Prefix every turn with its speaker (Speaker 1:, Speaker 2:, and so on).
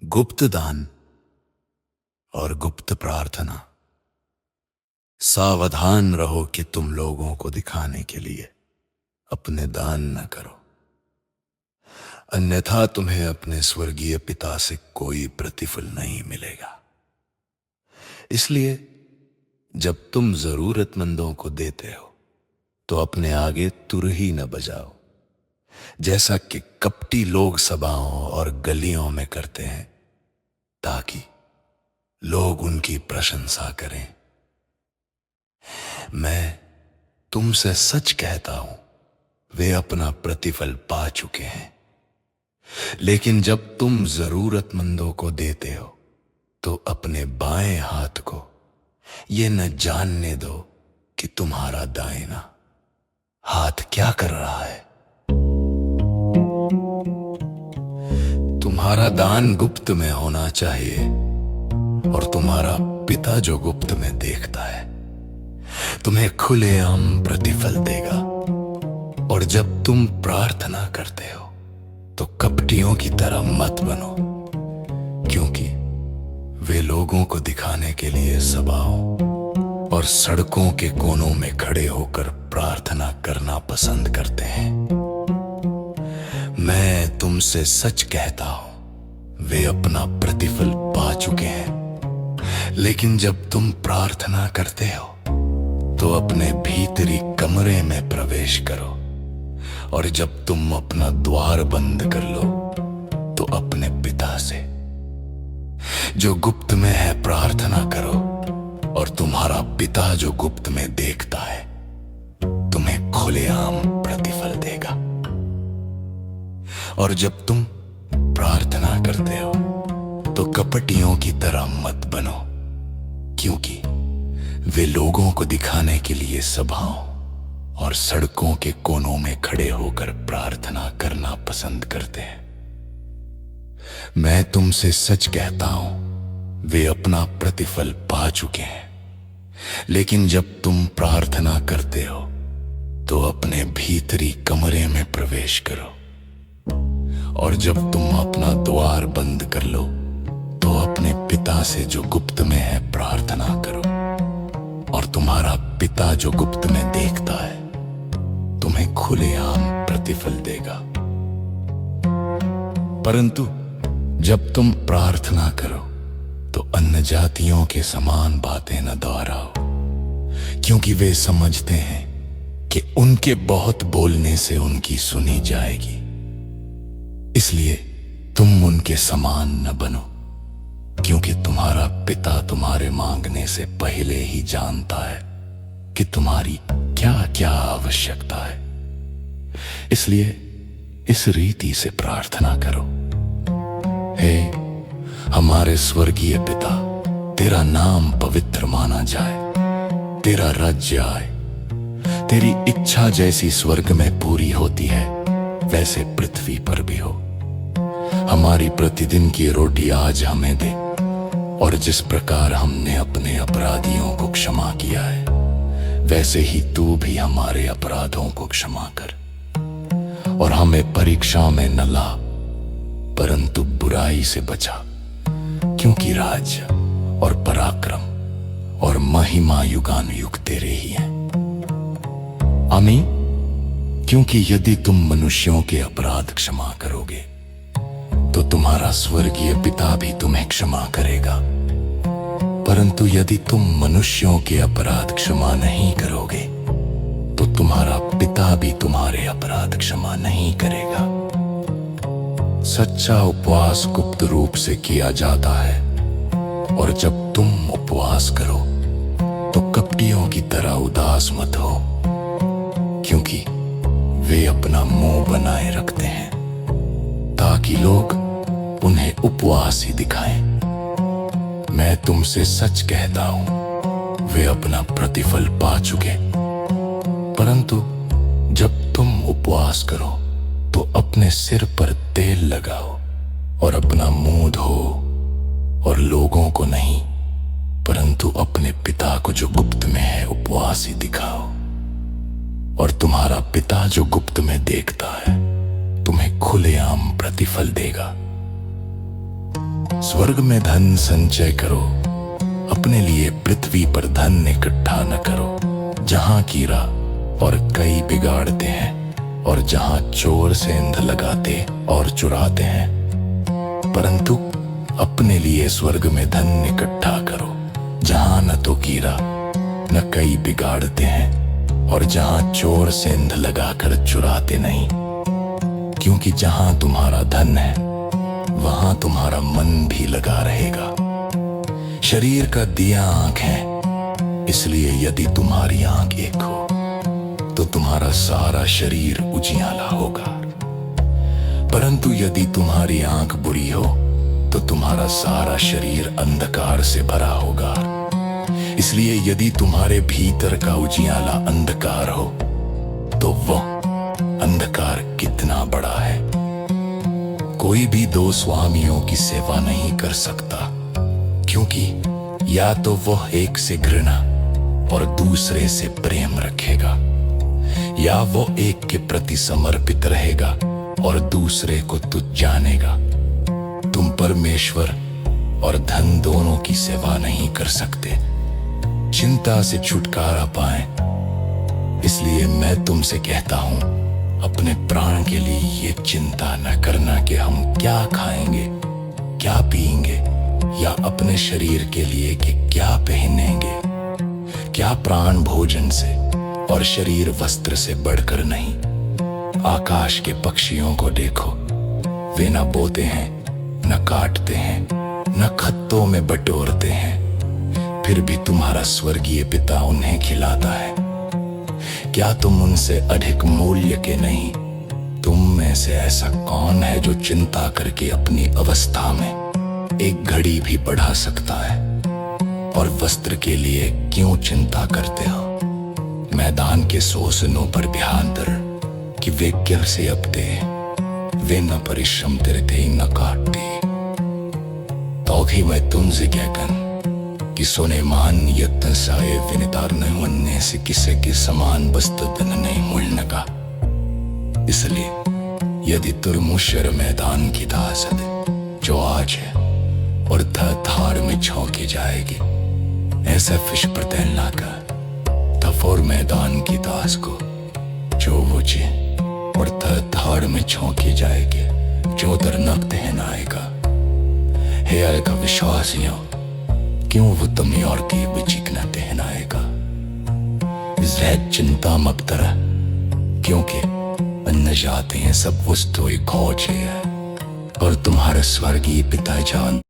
Speaker 1: गुप्त दान और गुप्त प्रार्थना। सावधान रहो कि तुम लोगों को दिखाने के लिए अपने दान न करो, अन्यथा तुम्हें अपने स्वर्गीय पिता से कोई प्रतिफल नहीं मिलेगा। इसलिए जब तुम जरूरतमंदों को देते हो तो अपने आगे तुरही न बजाओ, जैसा कि कपटी लोग सभाओं और गलियों में करते हैं, ताकि लोग उनकी प्रशंसा करें। मैं तुमसे सच कहता हूं, वे अपना प्रतिफल पा चुके हैं। लेकिन जब तुम जरूरतमंदों को देते हो तो अपने बाएं हाथ को ये न जानने दो कि तुम्हारा दाहिना हाथ क्या कर रहा है। तुम्हारा दान गुप्त में होना चाहिए, और तुम्हारा पिता जो गुप्त में देखता है तुम्हें खुलेआम प्रतिफल देगा। और जब तुम प्रार्थना करते हो तो कपटियों की तरह मत बनो, क्योंकि वे लोगों को दिखाने के लिए सभाओं और सड़कों के कोनों में खड़े होकर प्रार्थना करना पसंद करते हैं। मैं तुमसे सच कहता हूं, वे अपना प्रतिफल पा चुके हैं। लेकिन जब तुम प्रार्थना करते हो तो अपने भीतरी कमरे में प्रवेश करो, और जब तुम अपना द्वार बंद कर लो तो अपने पिता से जो गुप्त में है प्रार्थना करो, और तुम्हारा पिता जो गुप्त में देखता है तुम्हें खुलेआम प्रतिफल देगा। और जब तुम प्रार्थना करते हो तो कपटियों की तरह मत बनो, क्योंकि वे लोगों को दिखाने के लिए सभाओं और सड़कों के कोनों में खड़े होकर प्रार्थना करना पसंद करते हैं। मैं तुमसे सच कहता हूं, वे अपना प्रतिफल पा चुके हैं। लेकिन जब तुम प्रार्थना करते हो तो अपने भीतरी कमरे में प्रवेश करो, और जब तुम अपना द्वार बंद कर लो तो अपने पिता से जो गुप्त में है प्रार्थना करो, और तुम्हारा पिता जो गुप्त में देखता है तुम्हें खुलेआम प्रतिफल देगा। परंतु जब तुम प्रार्थना करो तो अन्य जातियों के समान बातें न दोहराओ, क्योंकि वे समझते हैं कि उनके बहुत बोलने से उनकी सुनी जाएगी। इसलिए तुम उनके समान न बनो, क्योंकि तुम्हारा पिता तुम्हारे मांगने से पहले ही जानता है कि तुम्हारी क्या क्या आवश्यकता है। इसलिए इस रीति से प्रार्थना करो। हे हमारे स्वर्गीय पिता, तेरा नाम पवित्र माना जाए, तेरा राज्य आए, तेरी इच्छा जैसी स्वर्ग में पूरी होती है वैसे पृथ्वी पर भी हो। हमारी प्रतिदिन की रोटी आज हमें दे, और जिस प्रकार हमने अपने अपराधियों को क्षमा किया है वैसे ही तू भी हमारे अपराधों को क्षमा कर। और हमें परीक्षा में न ला, परंतु बुराई से बचा, क्योंकि राज्य और पराक्रम और महिमा युगानुयुग तेरे ही हैं। आमीन। क्योंकि यदि तुम मनुष्यों के अपराध क्षमा करोगे तो तुम्हारा स्वर्गीय पिता भी तुम्हें क्षमा करेगा। परंतु यदि तुम मनुष्यों के अपराध क्षमा नहीं करोगे तो तुम्हारा पिता भी तुम्हारे अपराध क्षमा नहीं करेगा। सच्चा उपवास गुप्त रूप से किया जाता है, और जब तुम उपवास करो तो कपटियों की तरह उदास मत हो, क्योंकि वे अपना मुंह बनाए रखते हैं ताकि लोग उन्हें उपवासी दिखाएं। मैं तुमसे सच कहता हूं, वे अपना प्रतिफल पा चुके। परंतु जब तुम उपवास करो तो अपने सिर पर तेल लगाओ और अपना मुंह धो, और लोगों को नहीं परंतु अपने पिता को जो गुप्त में है उपवासी दिखाओ, और तुम्हारा पिता जो गुप्त में देखता है तुम्हें खुलेआम प्रतिफल देगा। स्वर्ग में धन संचय करो, अपने लिए पृथ्वी पर धन इकट्ठा न करो, जहां कीड़ा और कई बिगाड़ते हैं और जहां चोर सेंध लगाते और चुराते हैं। परंतु अपने लिए स्वर्ग में धन इकट्ठा करो, जहां न तो कीड़ा न कई बिगाड़ते हैं और जहां चोर सेंध लगाकर चुराते नहीं। क्योंकि जहां तुम्हारा धन है वहां तुम्हारा मन भी लगा रहेगा। शरीर का दिया आंख है, इसलिए यदि तुम्हारी आंख एक हो तो तुम्हारा सारा शरीर उजियाला होगा। परंतु यदि तुम्हारी आंख बुरी हो तो तुम्हारा सारा शरीर अंधकार से भरा होगा। इसलिए यदि तुम्हारे भीतर का उजियाला अंधकार हो तो वह अंधकार कितना बड़ा है। कोई भी दो स्वामियों की सेवा नहीं कर सकता, क्योंकि या तो वह एक से घृणा और दूसरे से प्रेम रखेगा, या वो एक के प्रति समर्पित रहेगा और दूसरे को तुच्छ जानेगा। तुम परमेश्वर और धन दोनों की सेवा नहीं कर सकते। चिंता से छुटकारा पाएं। इसलिए मैं तुमसे कहता हूं, अपने प्राण के लिए ये चिंता न करना कि हम क्या खाएंगे, क्या पिएंगे, या अपने शरीर के लिए कि क्या पहनेंगे। क्या प्राण भोजन से और शरीर वस्त्र से बढ़कर नहीं। आकाश के पक्षियों को देखो, वे न बोते हैं, न काटते हैं, न खत्तों में बटोरते हैं, फिर भी तुम्हारा स्वर्गीय पिता उन्हें खिलाता है। क्या तुम उनसे अधिक मूल्य के नहीं? तुम में से ऐसा कौन है जो चिंता करके अपनी अवस्था में एक घड़ी भी बढ़ा सकता है? और वस्त्र के लिए क्यों चिंता करते हो? मैदान के सोसनों पर ध्यान दर कि वे कैसे अपते हैं, वे न परिश्रम करते न काटते। तो भी मैं तुमसे कहकर कि सोनेमान यत्न साये विनितार न होने से किसी के समान वस्तु धन नहीं मिलने का। इसलिए यदि तुरमुशर मैदान की दासद जो आज है और धार में झोंकी जाएगी, ऐसा फिश पर तैरना का तफोर मैदान की दास को जो मुझे और धार में झोंकी जाएगी, जो दरनक तहन आएगा। हे आय का विश्वासियों, क्यों वो तुम्हें और की विचिकना टहनाएगा? इसलिए चिंता मत कर, क्योंकि अन्य जाते हैं सब वस्तुएं खोजे है और तुम्हारा स्वर्गीय पिता जान